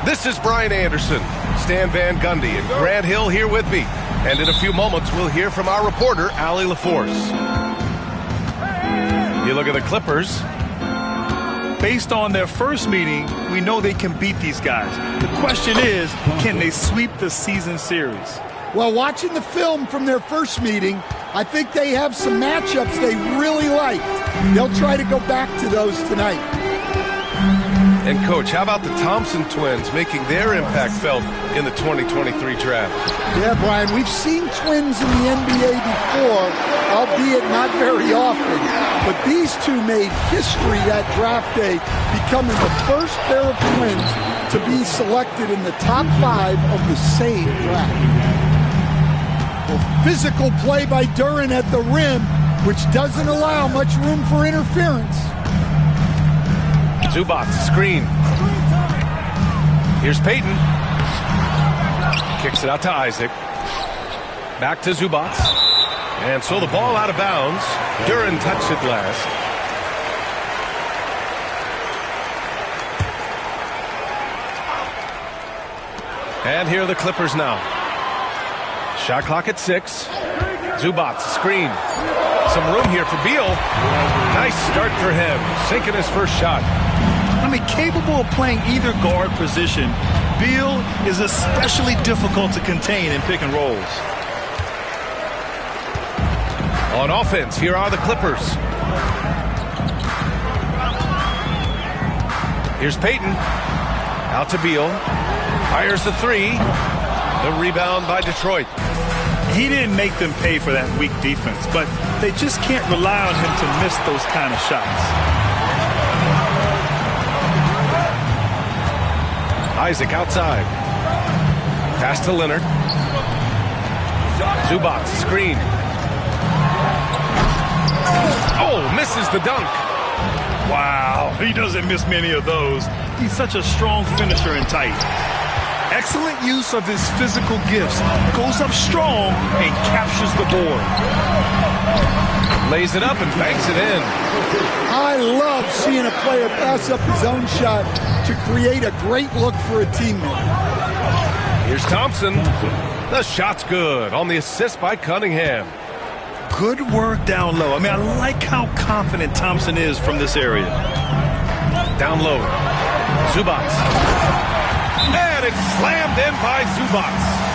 This is Brian Anderson, Stan Van Gundy, and Grant Hill here with me. And in a few moments, we'll hear from our reporter, Allie LaForce. You look at the Clippers. Based on their first meeting, we know they can beat these guys. The question is, can they sweep the season series? Well, watching the film from their first meeting, I think they have some matchups they really like. They'll try to go back to those tonight. And, Coach, how about the Thompson twins making their impact felt in the 2023 draft? Yeah, Brian, we've seen twins in the NBA before, albeit not very often. But these two made history that draft day, becoming the first pair of twins to be selected in the top 5 of the same draft. Well, physical play by Duren at the rim, which doesn't allow much room for interference. Zubac, screen. Here's Payton. Kicks it out to Isaac. Back to Zubac. And so the ball out of bounds. Duren touched it last. And here are the Clippers now. Shot clock at 6. Zubac, screen. Some room here for Beal. Nice start for him. Sinking his first shot. I mean, capable of playing either guard position, Beal is especially difficult to contain in pick and rolls. On offense, here are the Clippers. Here's Payton. Out to Beal. Fires the 3. The rebound by Detroit. He didn't make them pay for that weak defense, but they just can't rely on him to miss those kind of shots. Isaac outside. Pass to Leonard. Zubac, screen. Oh, misses the dunk. Wow, he doesn't miss many of those. He's such a strong finisher and tight. Excellent use of his physical gifts. Goes up strong and captures the board. Lays it up and banks it in. I love seeing a player pass up his own shot to create a great look for a teammate. Here's Thompson. The shot's good on the assist by Cunningham. Good work down low. I mean, I like how confident Thompson is from this area. Down low. Zubac. And it's slammed in by Zubac.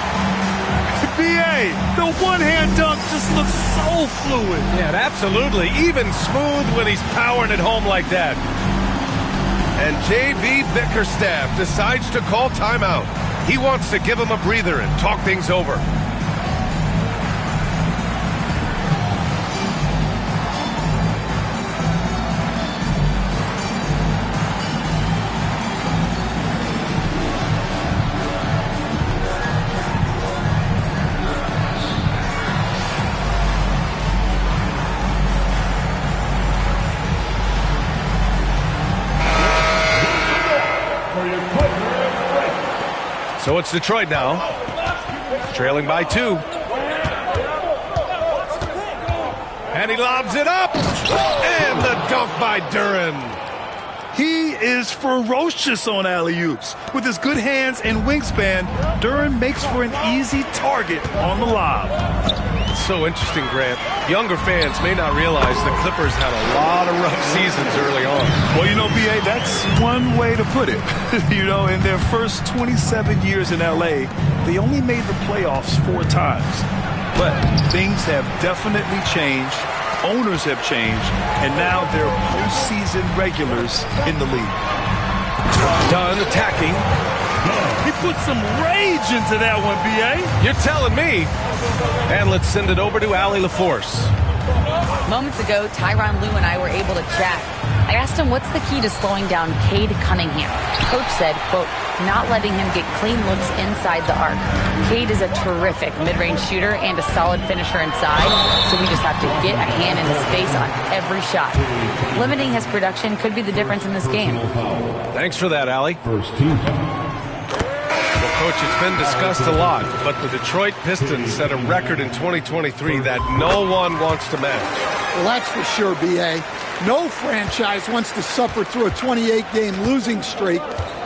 B.A., the one-hand dunk just looks so fluid. Yeah, absolutely. Even smooth when he's powering it home like that. And J.B. Bickerstaff decides to call timeout. He wants to give him a breather and talk things over. So it's Detroit now, trailing by 2. And he lobs it up, and the dunk by Duren. He is ferocious on alley-oops. With his good hands and wingspan, Duren makes for an easy target on the lob. It's so interesting, Grant. Younger fans may not realize the Clippers had a lot of rough seasons early on. Well, you know, B.A., that's one way to put it. You know, in their first 27 years in L.A., they only made the playoffs 4 times. But things have definitely changed. Owners have changed. And now they're postseason regulars in the league. Dunn attacking. He put some rage into that one, B.A. You're telling me. And let's send it over to Allie LaForce. Moments ago, Tyronn Lue and I were able to chat. I asked him what's the key to slowing down Cade Cunningham. Coach said, quote, not letting him get clean looks inside the arc. Cade is a terrific mid-range shooter and a solid finisher inside, so we just have to get a hand in his face on every shot. Limiting his production could be the difference in this game. Thanks for that, Allie. Coach, it's been discussed a lot, but the Detroit Pistons set a record in 2023 that no one wants to match. Well, that's for sure, B.A. No franchise wants to suffer through a 28-game losing streak.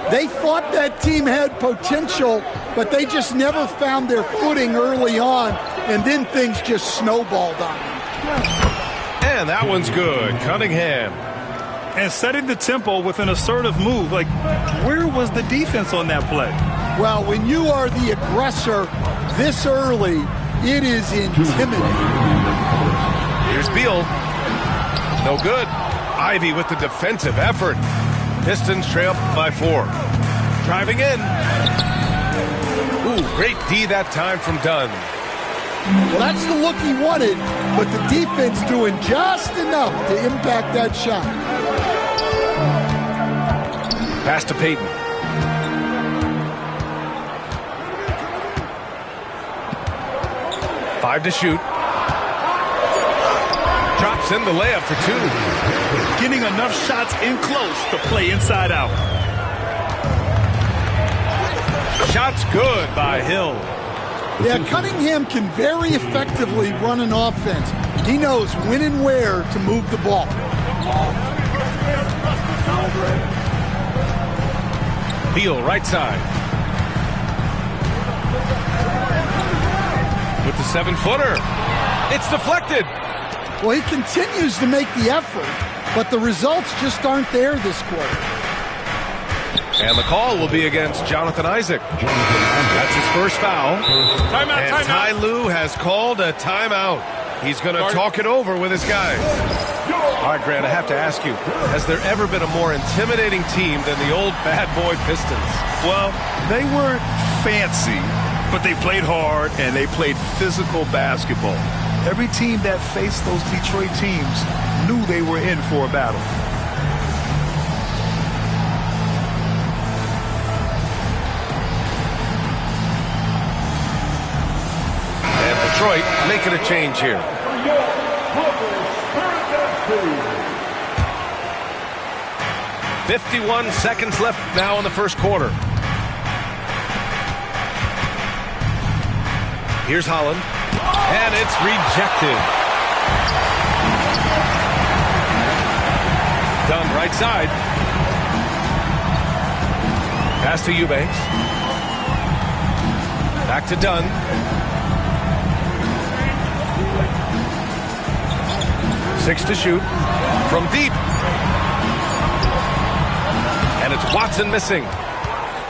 They thought that team had potential, but they just never found their footing early on, and then things just snowballed on them. And that one's good. Cunningham. And setting the tempo with an assertive move. Like, where was the defense on that play? Well, when you are the aggressor this early, it is intimidating. Here's Beal. No good. Ivy with the defensive effort. Pistons trail by 4. Driving in. Ooh, great D that time from Dunn. Well, that's the look he wanted, but the defense doing just enough to impact that shot. Pass to Payton. Five to shoot. Drops in the layup for 2. Getting enough shots in close to play inside out. Shot's good by Hill. Yeah, Cunningham can very effectively run an offense. He knows when and where to move the ball. Beal, right side. With the 7-footer. It's deflected. Well, he continues to make the effort, but the results just aren't there this quarter. And the call will be against Jonathan Isaac. That's his first foul. Timeout, and Ty Lue has called a timeout. He's going to talk it over with his guys. All right, Grant, I have to ask you, has there ever been a more intimidating team than the old bad boy Pistons? Well, they weren't fancy, but they played hard and they played physical basketball. Every team that faced those Detroit teams knew they were in for a battle. Detroit making a change here. "51 seconds left now in the first quarter. Here's Holland. And it's rejected. Dunn right side. Pass to Eubanks. Back to Dunn. Six to shoot from deep. And it's Watson missing.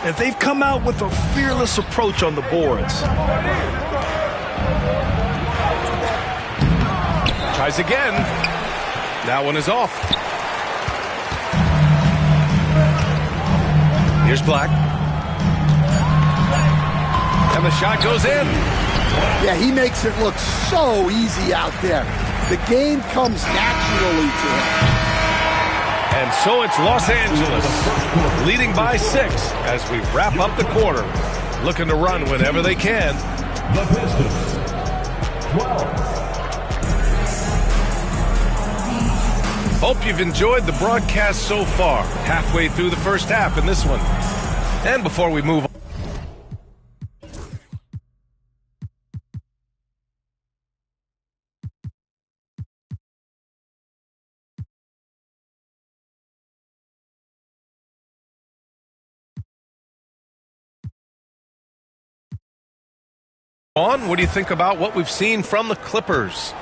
And they've come out with a fearless approach on the boards. Tries again. That one is off. Here's Black. And the shot goes in. Yeah, he makes it look so easy out there. The game comes naturally to him. And so it's Los Angeles leading by 6 as we wrap up the quarter. Looking to run whenever they can. The Pistons, 12. Hope you've enjoyed the broadcast so far. Halfway through the first half in this one. And before we move on, what do you think about what we've seen from the Clippers?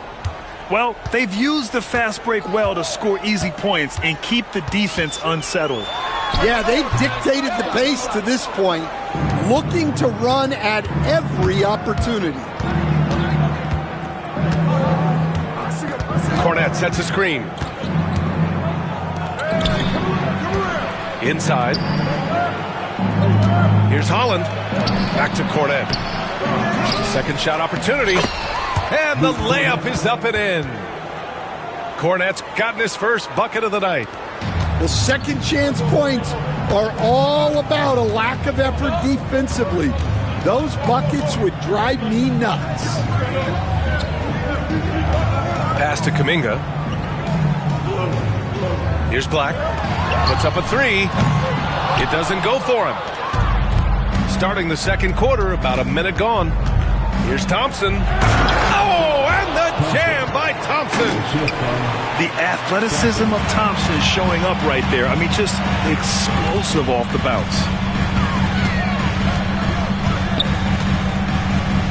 Well, they've used the fast break well to score easy points and keep the defense unsettled. Yeah, they've dictated the pace to this point, looking to run at every opportunity. Cornette sets a screen. Inside. Here's Holland. Back to Cornette. Second shot opportunity. And the layup is up and in. Cornette's gotten his first bucket of the night. The second chance points are all about a lack of effort defensively. Those buckets would drive me nuts. Pass to Kuminga. Here's Black. Puts up a 3. It doesn't go for him. Starting the second quarter, about a minute gone. Here's Thompson. Oh, and the jam by Thompson. The athleticism of Thompson showing up right there. I mean, just explosive off the bounce.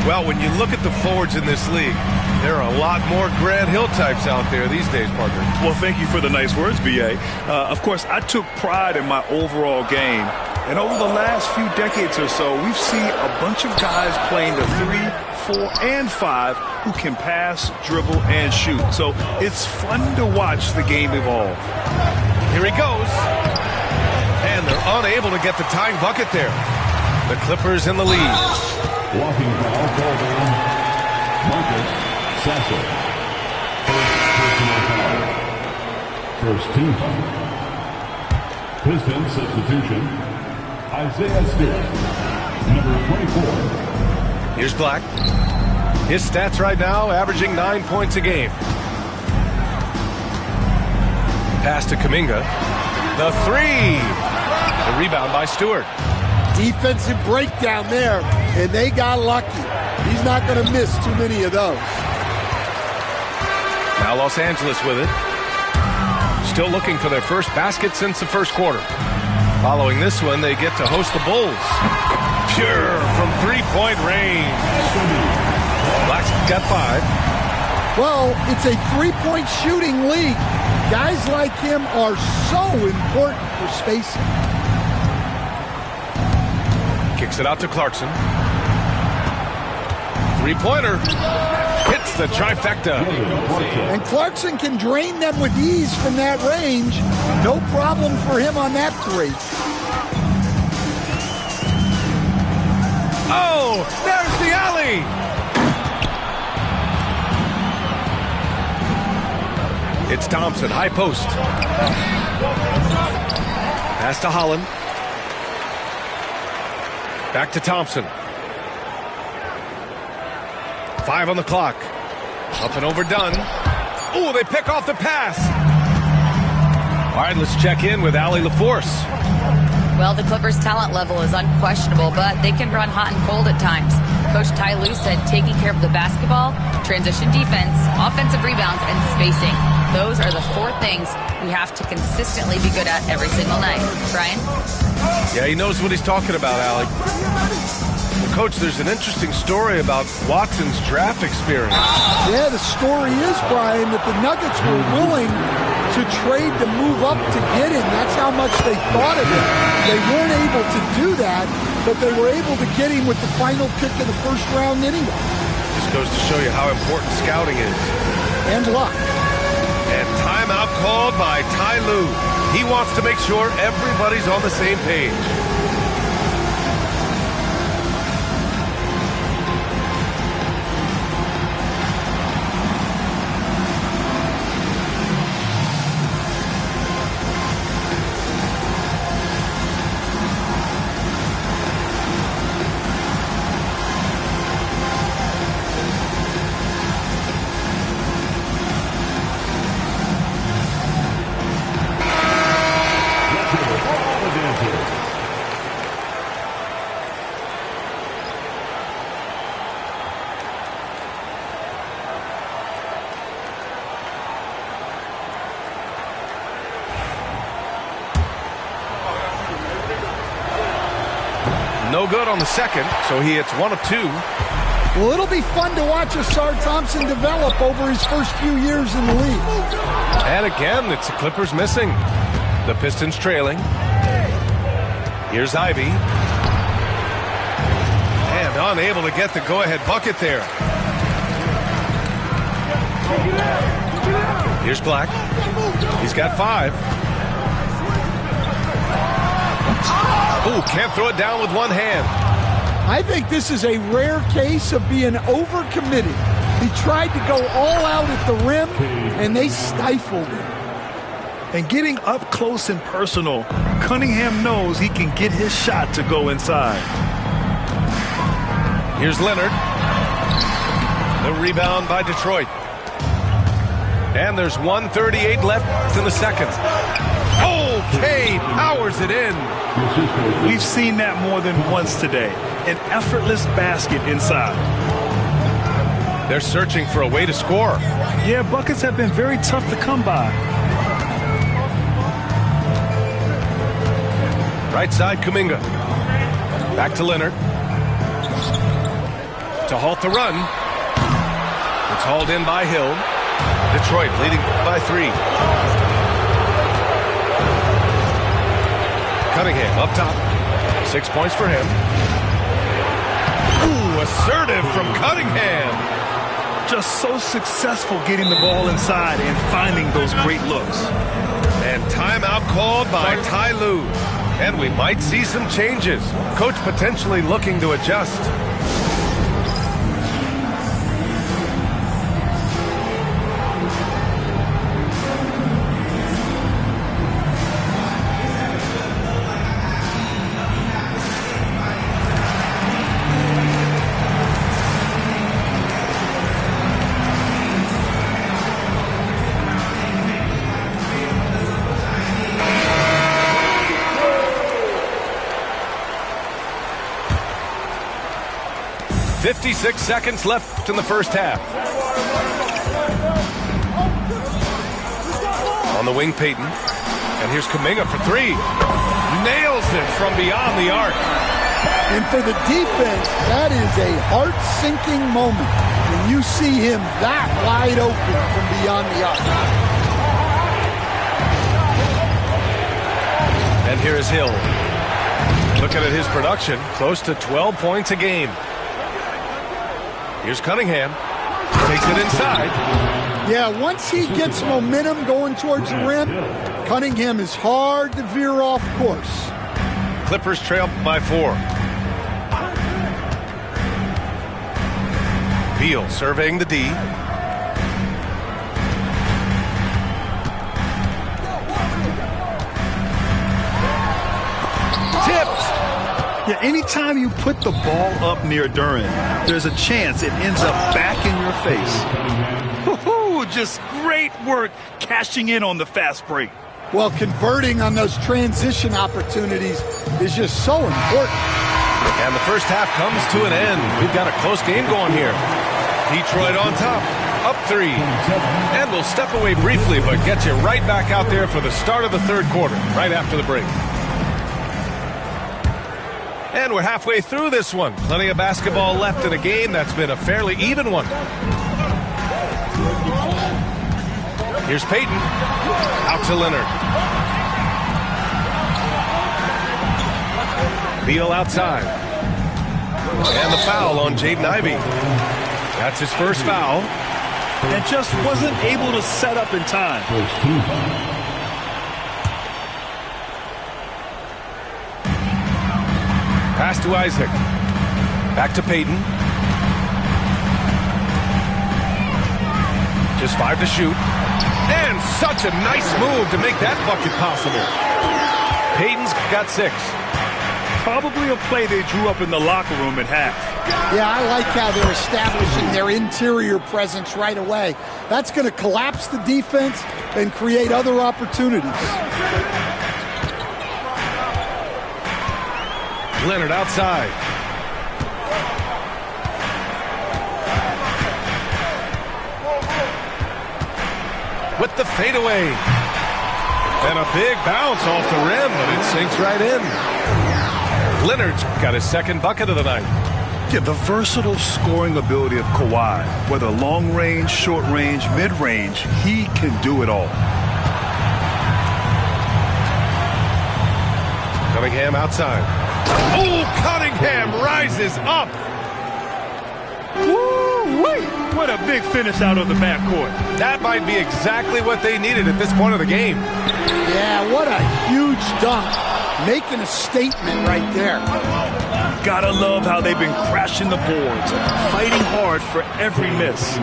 Well, when you look at the forwards in this league, there are a lot more Grant Hill types out there these days, partner. Well, thank you for the nice words, B.A. Of course, I took pride in my overall game. And over the last few decades or so, we've seen a bunch of guys playing the 3, 4, and 5 who can pass, dribble, and shoot. So it's fun to watch the game evolve. Here he goes. And they're unable to get the tying bucket there. The Clippers in the lead. Walking foul called on Marcus Sasser. First personal foul. First team foul. Pistons substitution. Isaiah Stewart, number 24. Here's Black. His stats right now averaging 9 points a game. Pass to Kuminga. The three. The rebound by Stewart. Defensive breakdown there, and they got lucky. He's not going to miss too many of those. Now Los Angeles with it. Still looking for their first basket since the first quarter. Following this one, they get to host the Bulls. Pure from three-point range. Black's got 5. Well, it's a three-point shooting league. Guys like him are so important for spacing. Kicks it out to Clarkson. Three-pointer. Hits the trifecta. And Clarkson can drain them with ease from that range. No problem for him on that three. Oh, there's the alley. It's Thompson, high post. Pass to Holland. Back to Thompson. 5 on the clock. Up and overdone. Oh, they pick off the pass. All right, let's check in with Allie LaForce. Well, the Clippers' talent level is unquestionable, but they can run hot and cold at times. Coach Ty Lue said taking care of the basketball, transition defense, offensive rebounds, and spacing. Those are the 4 things we have to consistently be good at every single night. Brian? Yeah, he knows what he's talking about, Allie. Well, Coach, there's an interesting story about Watson's draft experience. Yeah, the story is, Brian, that the Nuggets were willing to trade to move up to get him. That's how much they thought of him. They weren't able to do that, but they were able to get him with the final pick of the first round anyway. This goes to show you how important scouting is. And luck. And timeout called by Ty Lue. He wants to make sure everybody's on the same page. No good on the second, so he hits 1 of 2. Well, it'll be fun to watch Ausar Thompson develop over his first few years in the league. And again, it's the Clippers missing. The Pistons trailing. Here's Ivy. And unable to get the go-ahead bucket there. Here's Black. He's got 5. Ooh, can't throw it down with one hand. I think this is a rare case of being overcommitted. He tried to go all out at the rim, and they stifled him. And getting up close and personal, Cunningham knows he can get his shot to go inside. Here's Leonard. The rebound by Detroit. And there's 1:38 left in the second. Okay, powers it in. We've seen that more than once today. An effortless basket inside. They're searching for a way to score. Yeah, buckets have been very tough to come by. Right side, Kuminga. Back to Leonard. To halt the run. It's hauled in by Hill. Detroit leading by 3. Cunningham up top. 6 points for him. Ooh, assertive from Cunningham. Just so successful getting the ball inside and finding those great looks. And timeout called by Ty Lue. And we might see some changes. Coach potentially looking to adjust. .56 seconds left in the first half. On the wing, Payton. And here's Kuminga for 3. Nails it from beyond the arc. And for the defense, that is a heart-sinking moment when you see him that wide open from beyond the arc. And here is Hill. Looking at his production, close to 12 points a game. Here's Cunningham. Takes it inside. Yeah, once he gets momentum going towards the rim, Cunningham is hard to veer off course. Clippers trail by 4. Beal surveying the D. Tipped. Yeah, anytime you put the ball up near Duren, there's a chance it ends up back in your face. Woo-hoo, just great work cashing in on the fast break. Well, converting on those transition opportunities is just so important. And the first half comes to an end. We've got a close game going here. Detroit on top, up 3. And we'll step away briefly, but get you right back out there for the start of the third quarter, right after the break. And we're halfway through this one. Plenty of basketball left in a game that's been a fairly even one. Here's Payton. Out to Leonard. Beal outside. And the foul on Jaden Ivey. That's his first foul. And just wasn't able to set up in time. Pass to Isaac. Back to Payton. Just 5 to shoot. And such a nice move to make that bucket possible. Payton's got 6. Probably a play they drew up in the locker room at half. Yeah, I like how they're establishing their interior presence right away. That's going to collapse the defense and create other opportunities. Leonard outside. With the fadeaway. And a big bounce off the rim, but it sinks right in. Leonard's got his second bucket of the night. Yeah, the versatile scoring ability of Kawhi, whether long range, short range, mid range, he can do it all. Cunningham outside. Oh, Cunningham rises up. Woo-wee! What a big finish out of the backcourt. That might be exactly what they needed at this point of the game. Yeah, what a huge dunk. Making a statement right there. Gotta love how they've been crashing the boards, fighting hard for every miss.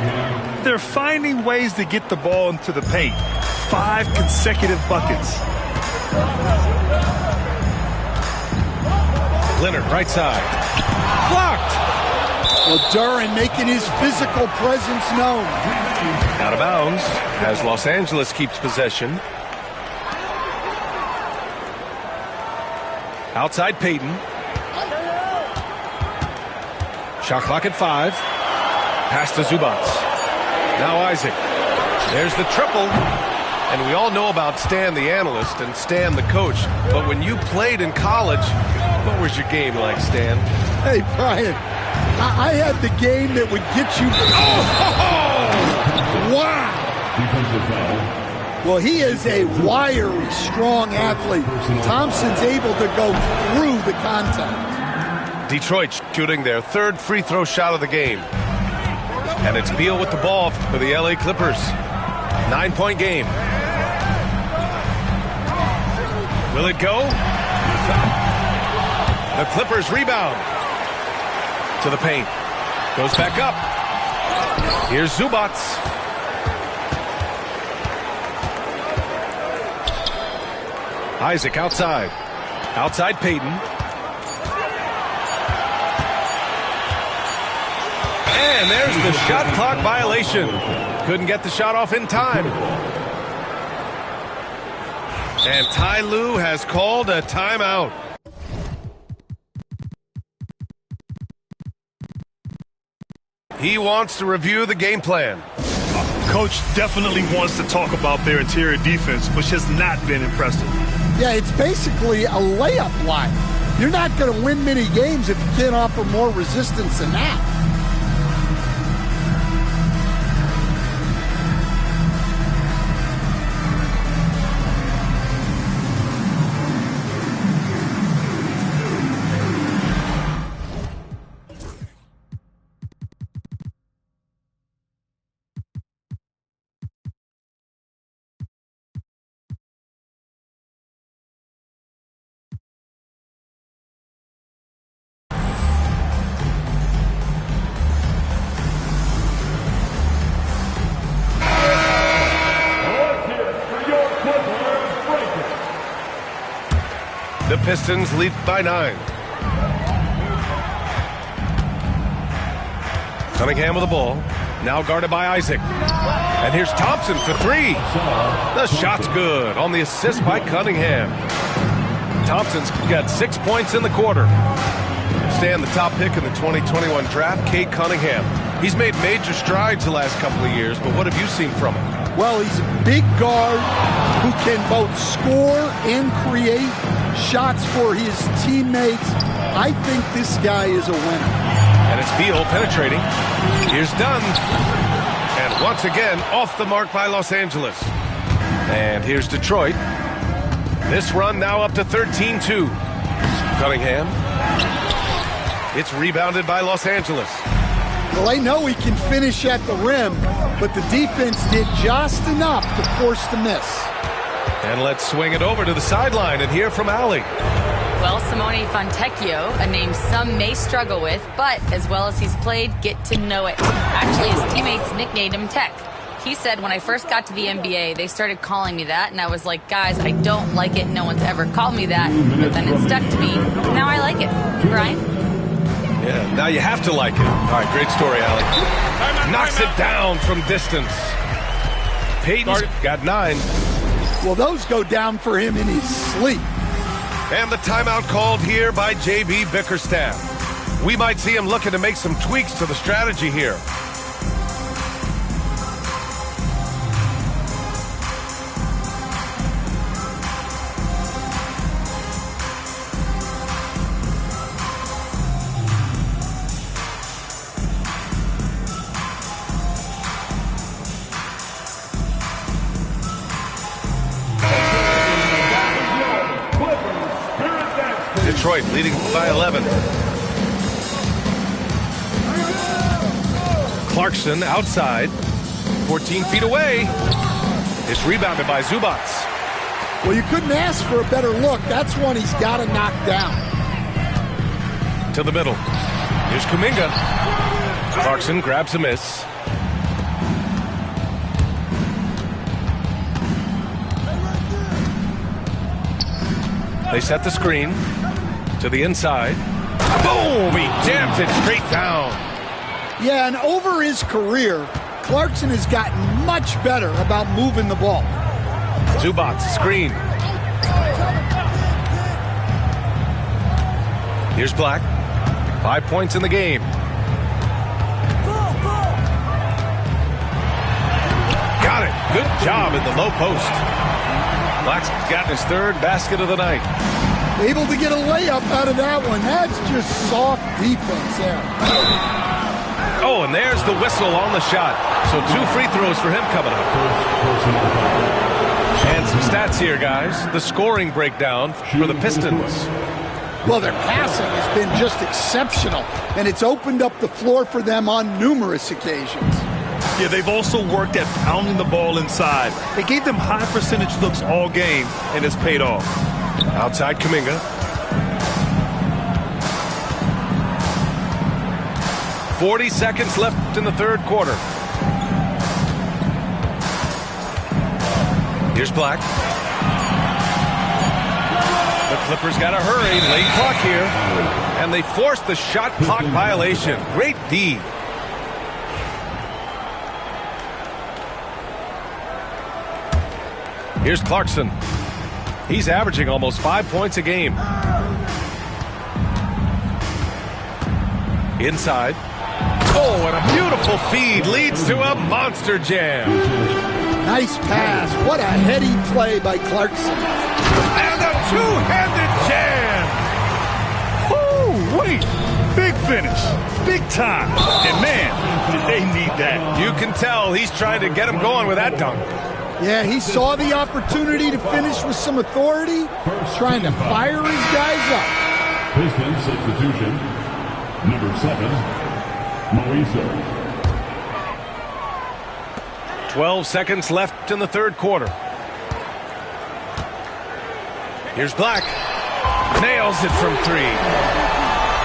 They're finding ways to get the ball into the paint. 5 consecutive buckets. Leonard, right side. Blocked. Well, Duren making his physical presence known. Out of bounds as Los Angeles keeps possession. Outside Payton. Shot clock at 5. Pass to Zubats. Now Isaac. There's the triple. And we all know about Stan the analyst and Stan the coach. But when you played in college, what was your game like, Stan? Hey, Brian, I had the game that would get you... Oh! Wow! Defensive foul. Well, he is a wiry, strong athlete. Thompson's able to go through the contact. Detroit shooting their third free throw shot of the game. And it's Beal with the ball for the LA Clippers. 9-point game. Will it go? The Clippers rebound. To the paint. Goes back up. Here's Zubats. Isaac outside. Outside Payton. And there's the shot clock violation. Couldn't get the shot off in time. And Ty Lue has called a timeout. He wants to review the game plan. Coach definitely wants to talk about their interior defense, which has not been impressive. Yeah, it's basically a layup line. You're not going to win many games if you can't offer more resistance than that. The Pistons lead by 9. Cunningham with the ball. Now guarded by Isaac. And here's Thompson for 3. The shot's good on the assist by Cunningham. Thompson's got 6 points in the quarter. Stan, the top pick in the 2021 draft, Cade Cunningham. He's made major strides the last couple of years, but what have you seen from him? Well, he's a big guard who can both score and create shots for his teammates. I think this guy is a winner. And it's Beal penetrating. Here's Dunn. And once again, off the mark by Los Angeles. And here's Detroit. This run now up to 13-2. Cunningham. It's rebounded by Los Angeles. Well, they know he can finish at the rim, but the defense did just enough to force the miss. And let's swing it over to the sideline and hear from Allie. Well, Simone Fontecchio, a name some may struggle with, but as well as he's played, get to know it. Actually, his teammates nicknamed him Tech. He said, when I first got to the NBA, they started calling me that, and I was like, guys, I don't like it. No one's ever called me that. But then it stuck to me. Now I like it. Brian? Yeah, now you have to like it. All right, great story, Allie. Knocks it down from distance. Payton's got 9. Well, those go down for him in his sleep. And the timeout called here by J.B. Bickerstaff. We might see him looking to make some tweaks to the strategy here. Detroit leading by 11. Clarkson outside, 14 feet away. It's rebounded by Zubats. Well, you couldn't ask for a better look. That's one he's got to knock down. To the middle. Here's Kuminga. Clarkson grabs a miss. They set the screen to the inside. Boom! He jams it straight down. Yeah, and over his career, Clarkson has gotten much better about moving the ball. Zubats, screen. Here's Black. 5 points in the game. Got it. Good job in the low post. Black's gotten his third basket of the night. Able to get a layup out of that one. That's just soft defense there. Oh, and there's the whistle on the shot. So 2 free throws for him coming up. And some stats here, guys. The scoring breakdown for the Pistons. Well, their passing has been just exceptional, and it's opened up the floor for them on numerous occasions. Yeah, they've also worked at pounding the ball inside. It gave them high percentage looks all game, and it's paid off. Outside Kuminga. "40 seconds left in the third quarter. Here's Black. The Clippers got to hurry. Late clock here. And they forced the shot clock violation. Great D. Here's Clarkson. He's averaging almost 5 points a game. Inside. Oh, and a beautiful feed leads to a monster jam. Nice pass. What a heady play by Clarkson. And a two-handed jam. Oh, wait. Big finish. Big time. And, man, did they need that. You can tell he's trying to get him going with that dunk. Yeah, he saw the opportunity to finish with some authority, trying to fire his guys up. Pistons substitution. Number 7, Moiso. 12 seconds left in the third quarter. Here's Black. Nails it from 3.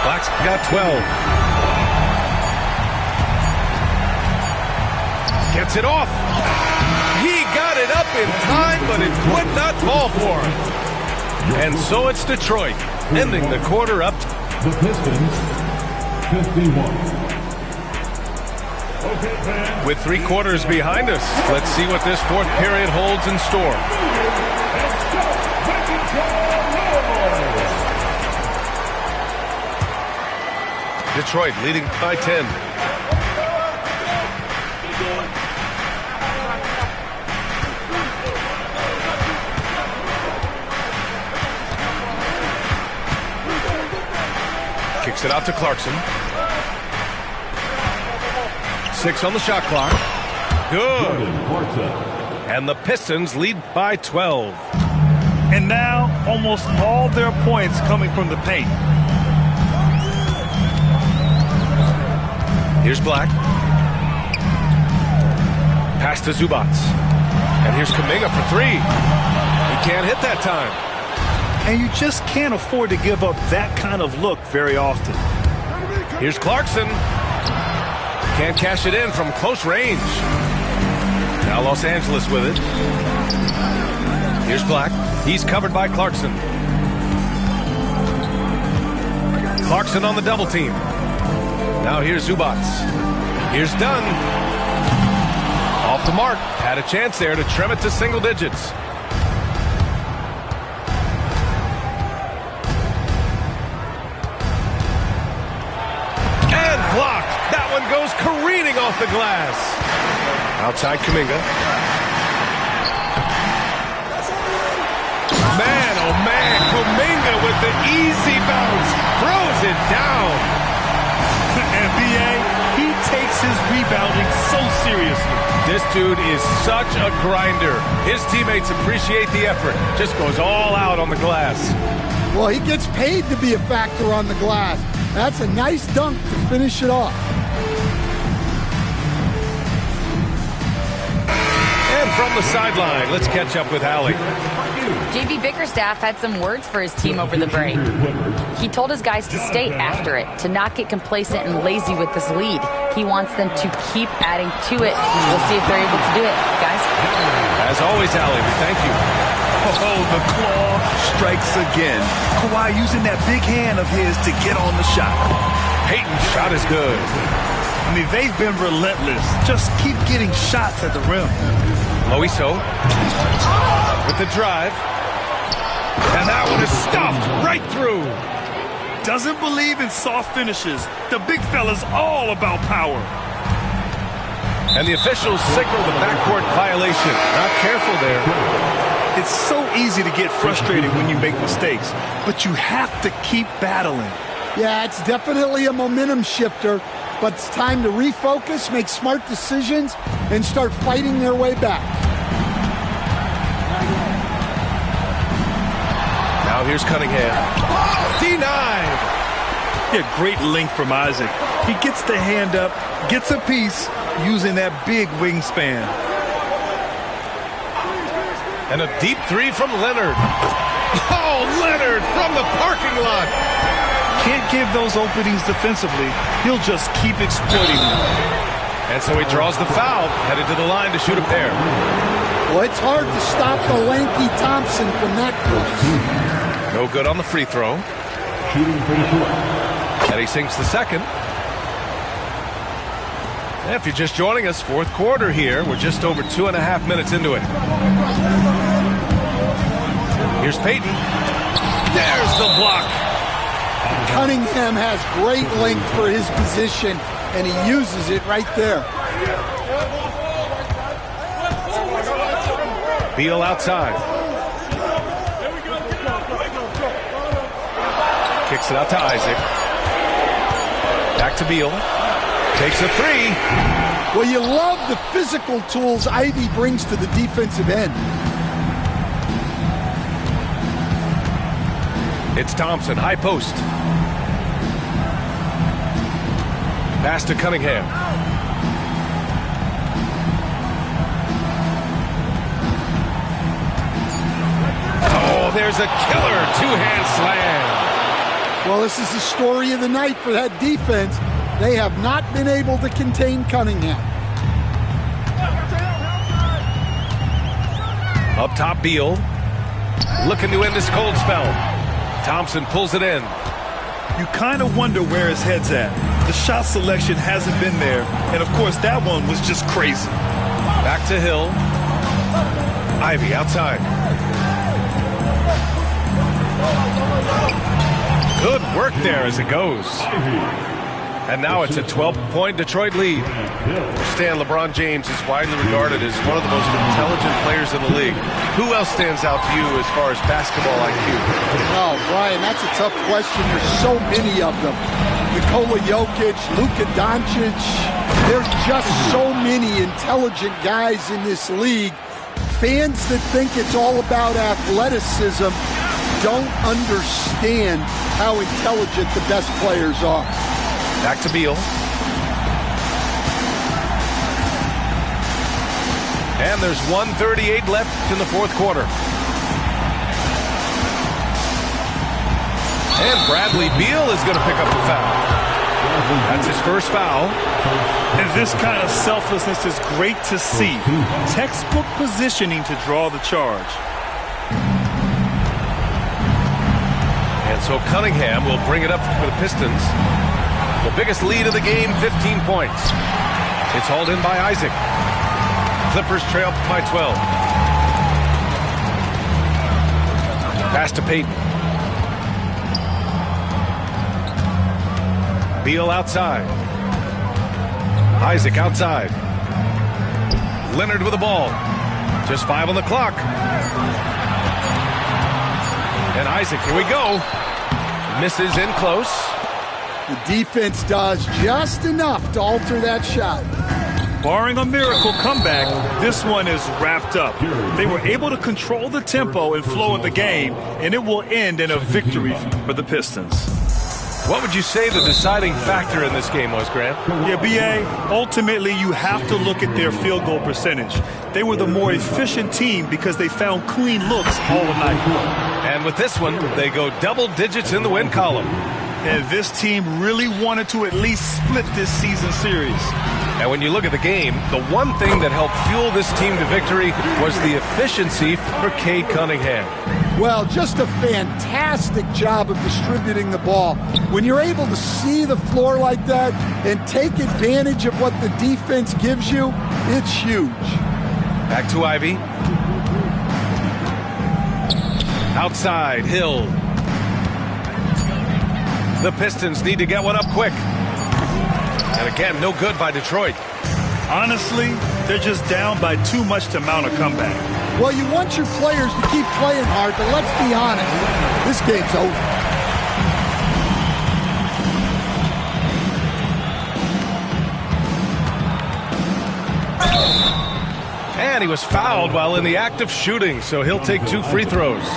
Black's got 12. Gets it off. He got it up in time, but it would not fall for him. And so it's Detroit, ending the quarter up. The Pistons, 51. With 3 quarters behind us, let's see what this fourth period holds in store. Detroit leading by 10. Kicks it out to Clarkson. 6 on the shot clock. Good. And the Pistons lead by 12. And now, almost all their points coming from the paint. Here's Black. Pass to Zubac. And here's Kuminga for 3. He can't hit that time. And you just can't afford to give up that kind of look very often. Here's Clarkson. Can't cash it in from close range. Now Los Angeles with it. Here's Black. He's covered by Clarkson. Clarkson on the double team. Now here's Zubac. Here's Dunn. Off the mark. Had a chance there to trim it to single digits. And blocked. That one goes careening off the glass. Outside Kuminga. Man, oh man, Kuminga with the easy bounce. Throws it down. NBA, he takes his rebounding so seriously. This dude is such a grinder. His teammates appreciate the effort. Just goes all out on the glass. Well, he gets paid to be a factor on the glass. That's a nice dunk to finish it off. And from the sideline, let's catch up with Allie. JB Bickerstaff had some words for his team over the break. He told his guys to stay after it, to not get complacent and lazy with this lead. He wants them to keep adding to it. We'll see if they're able to do it, guys. As always, Allie, we thank you. Oh, the claw strikes again. Kawhi using that big hand of his to get on the shot. Peyton's shot is good. I mean, they've been relentless. Just keep getting shots at the rim. Moiso with the drive. And that one is stuffed right through. Doesn't believe in soft finishes. The big fella's all about power. And the officials signal the backcourt violation. Not careful there. It's so easy to get frustrated when you make mistakes, but you have to keep battling. Yeah, it's definitely a momentum shifter, but it's time to refocus, make smart decisions, and start fighting their way back. Now here's Cunningham. Denied! Yeah, great length from Isaac. He gets the hand up, gets a piece, using that big wingspan. And a deep three from Leonard. Oh, Leonard from the parking lot. Can't give those openings defensively. He'll just keep exploiting them. And so he draws the foul, headed to the line to shoot a pair. Well, it's hard to stop the lanky Thompson from that close. No good on the free throw. Shooting free throw. And he sinks the second. And if you're just joining us, fourth quarter here. We're just over 2.5 minutes into it. Here's Payton. There's the block. Cunningham has great length for his position, and he uses it right there. Beal outside. Kicks it out to Isaac. Back to Beal. Takes a three. Well, you love the physical tools Ivy brings to the defensive end. It's Thompson, high post. Pass to Cunningham. Oh, there's a killer two-hand slam. Well, this is the story of the night for that defense. They have not been able to contain Cunningham. Up top, Beal. Looking to end this cold spell. Thompson pulls it in. You kind of wonder where his head's at. The shot selection hasn't been there. And, of course, that one was just crazy. Back to Hill. Ivy outside. Good work there as it goes. And now it's a 12-point Detroit lead. Stan, LeBron James is widely regarded as one of the most intelligent players in the league. Who else stands out to you as far as basketball IQ? Oh, Brian, that's a tough question. There's so many of them. Nikola Jokic, Luka Doncic. There's just so many intelligent guys in this league. Fans that think it's all about athleticism don't understand how intelligent the best players are. Back to Beal. And there's 1:38 left in the fourth quarter. And Bradley Beal is going to pick up the foul. That's his first foul. And this kind of selflessness is great to see. Textbook positioning to draw the charge. And so Cunningham will bring it up for the Pistons. The biggest lead of the game, 15 points. It's hauled in by Isaac. Clippers trail by 12. Pass to Payton. Beal outside. Isaac outside. Leonard with the ball. Just 5 on the clock. And Isaac, here we go. Misses in close. The defense does just enough to alter that shot. Barring a miracle comeback, this one is wrapped up. They were able to control the tempo and flow of the game, and it will end in a victory for the Pistons. What would you say the deciding factor in this game was, Grant? Yeah, B.A., ultimately you have to look at their field goal percentage. They were the more efficient team because they found clean looks all night. And with this one, they go double digits in the win column. And this team really wanted to at least split this season series. And when you look at the game, the one thing that helped fuel this team to victory was the efficiency for Cade Cunningham. Well, just a fantastic job of distributing the ball. When you're able to see the floor like that and take advantage of what the defense gives you, it's huge. Back to Ivy. Outside, Hill. The Pistons need to get one up quick. And again, no good by Detroit. Honestly, they're just down by too much to mount a comeback. Well, you want your players to keep playing hard, but let's be honest. This game's over. And he was fouled while in the act of shooting, so he'll take 2 free throws.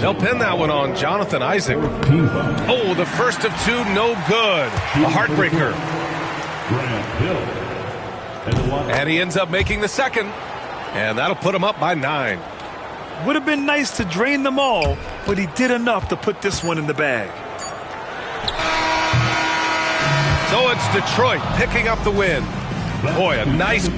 They'll pin that one on Jonathan Isaac. Oh, the first of 2, no good. A heartbreaker. And he ends up making the second, and that'll put him up by 9. Would have been nice to drain them all, but he did enough to put this one in the bag. So it's Detroit picking up the win. Boy, a nice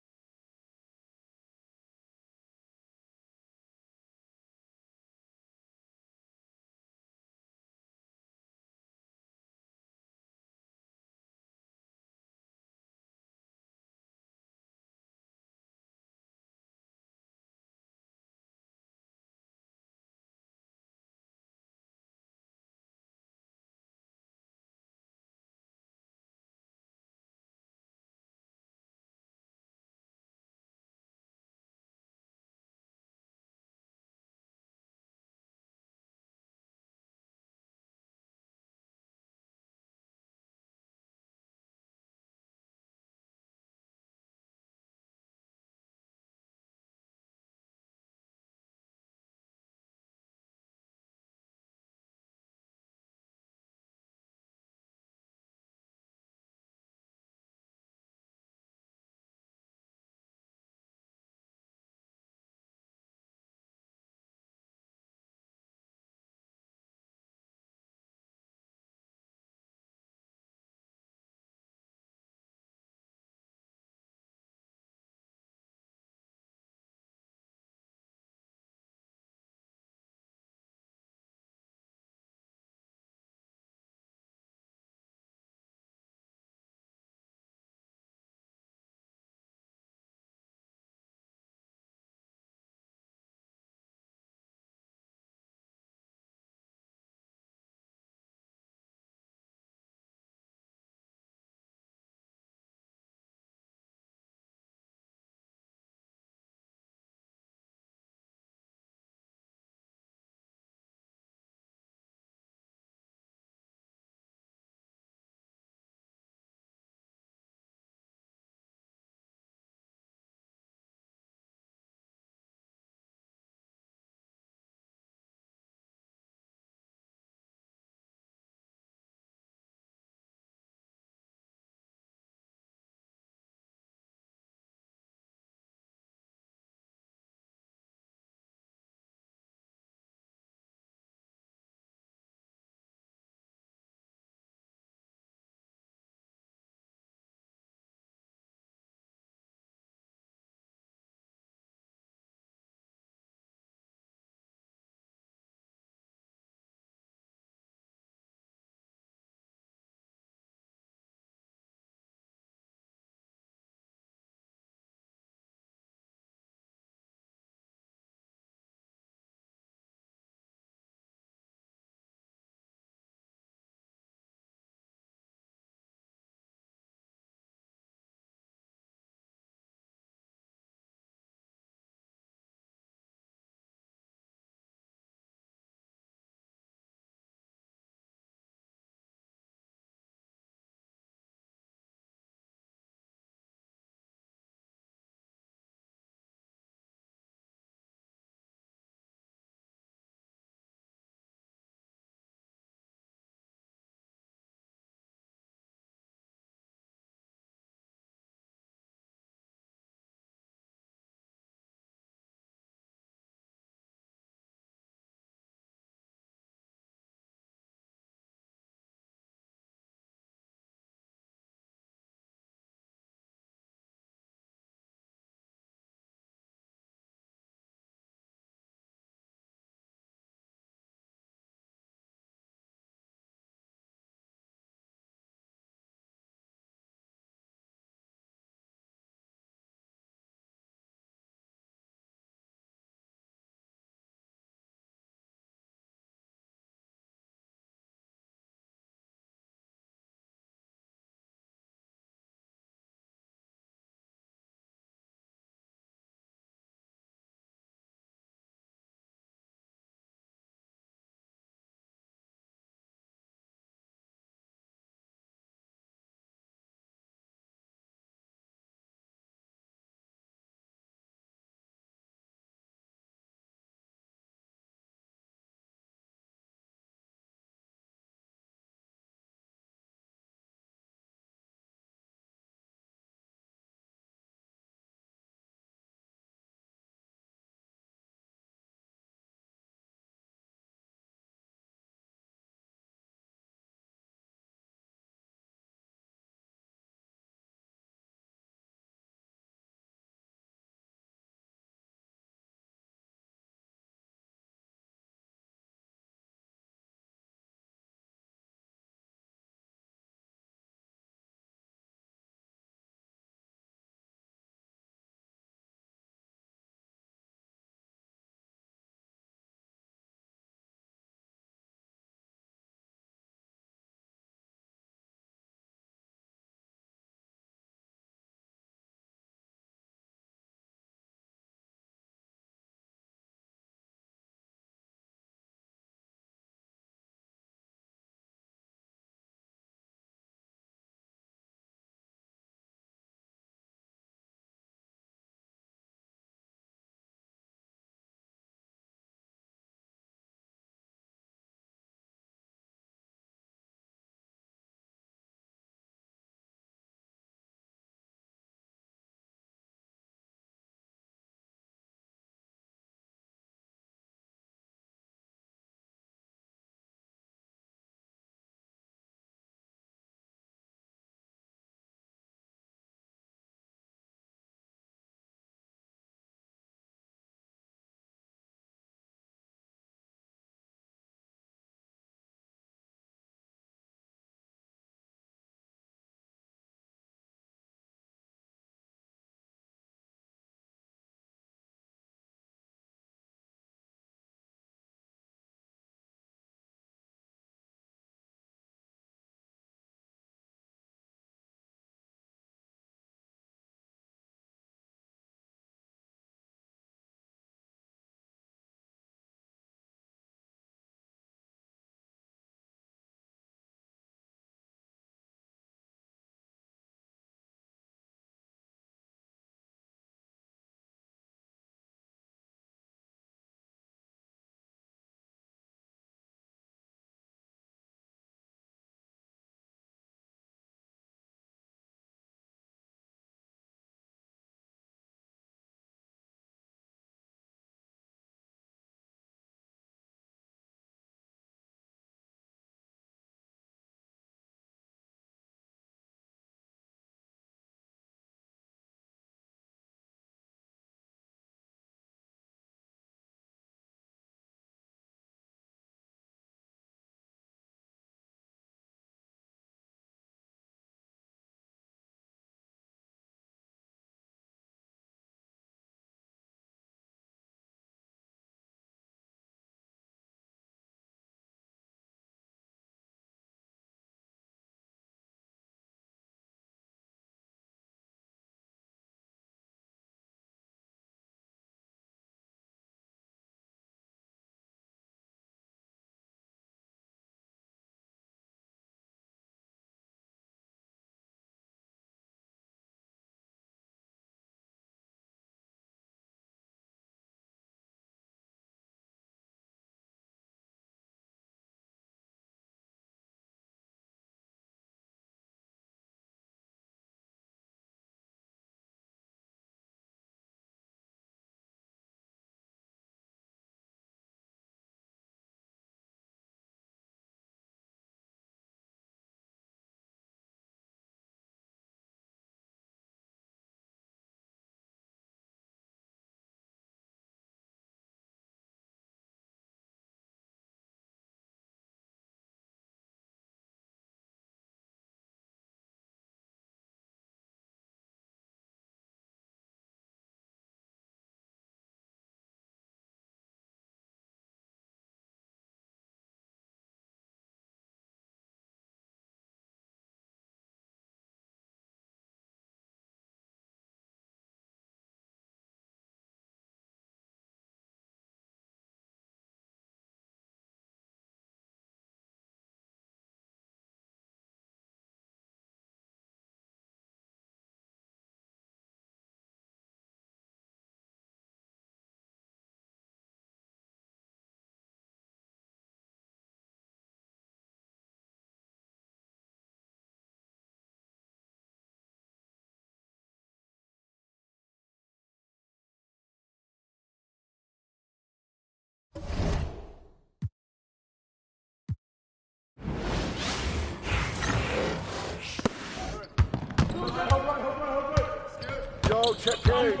go, check Cade.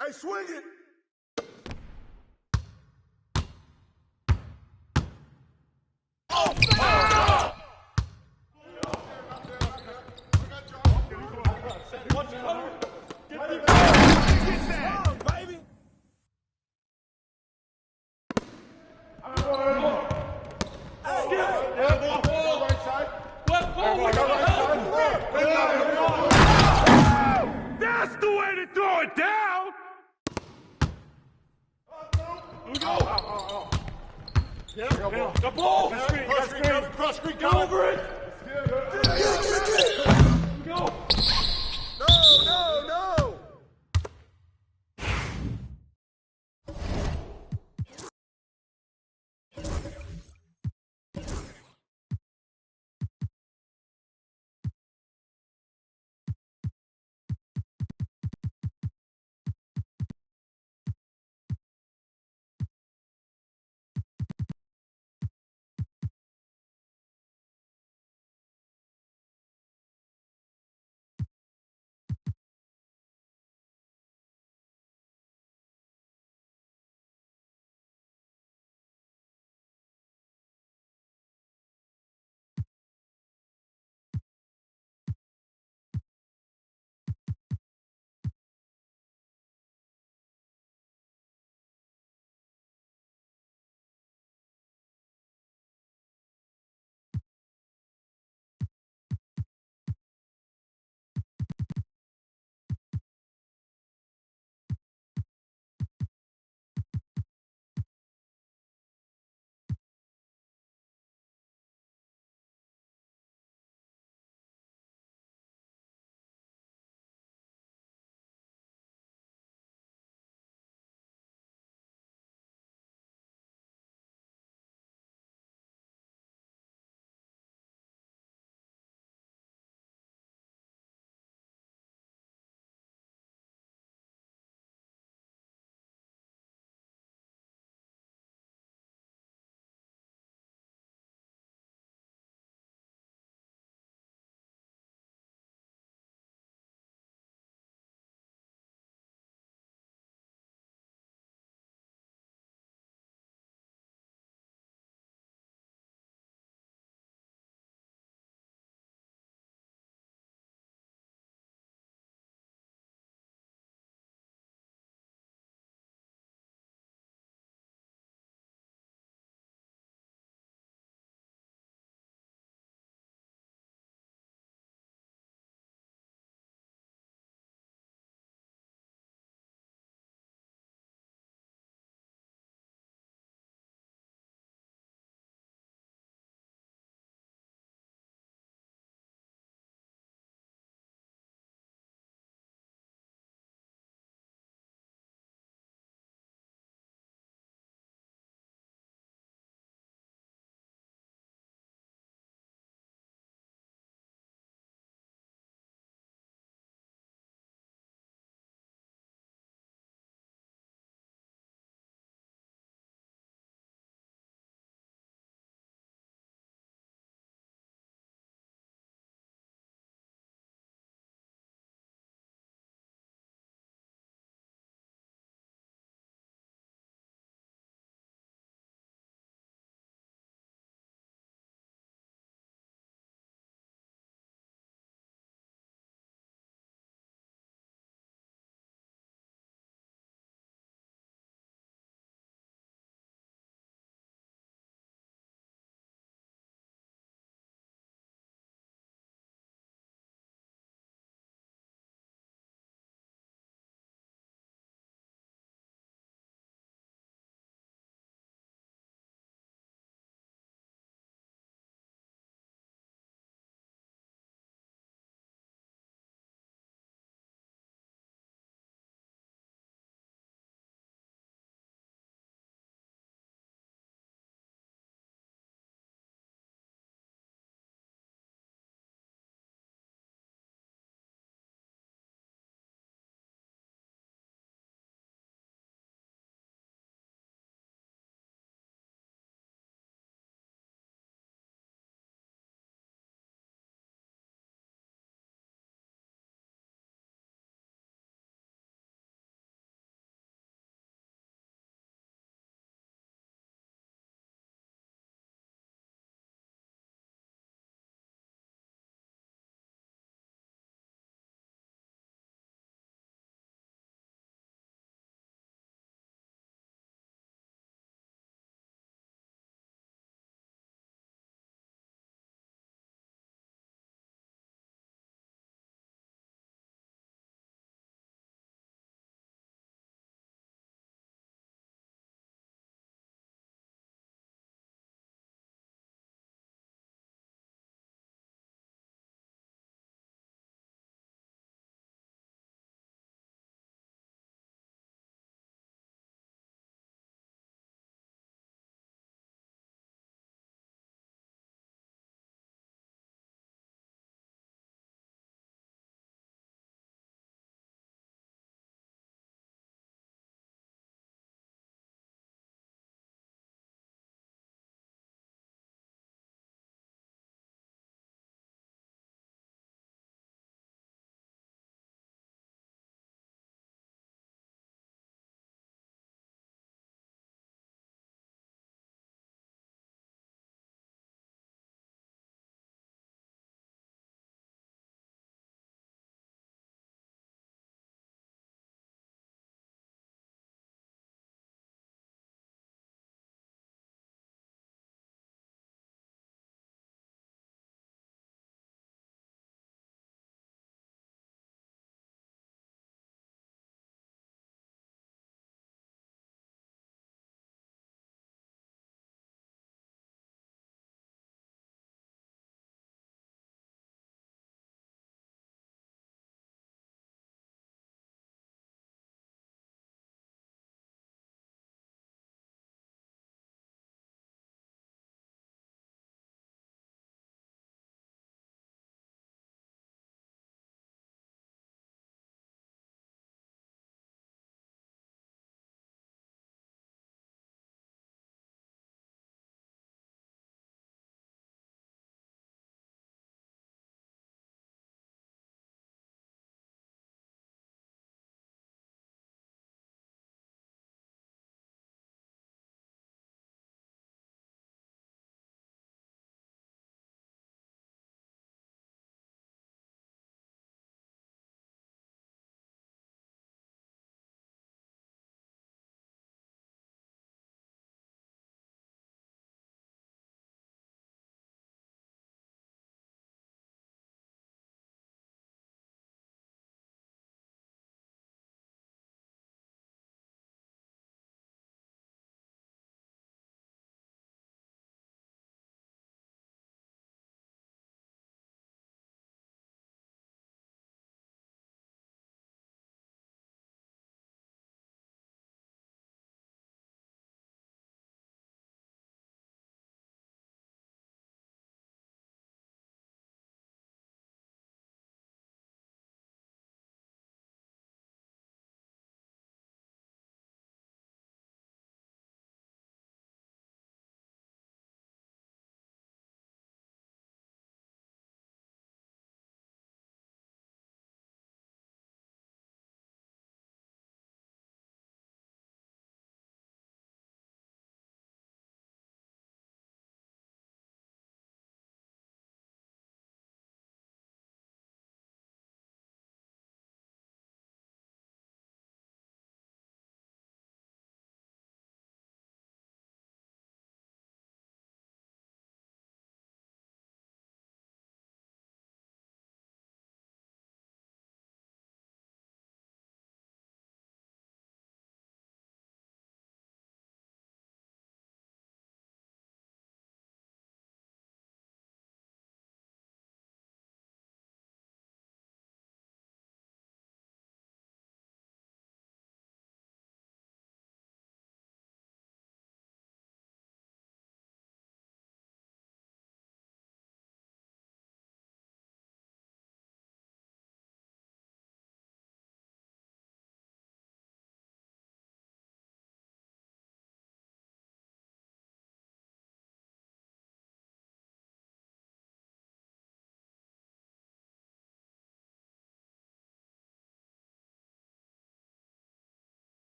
Hey, swing it! That's the way to throw it down! The ball! Cross screen, go over it! No!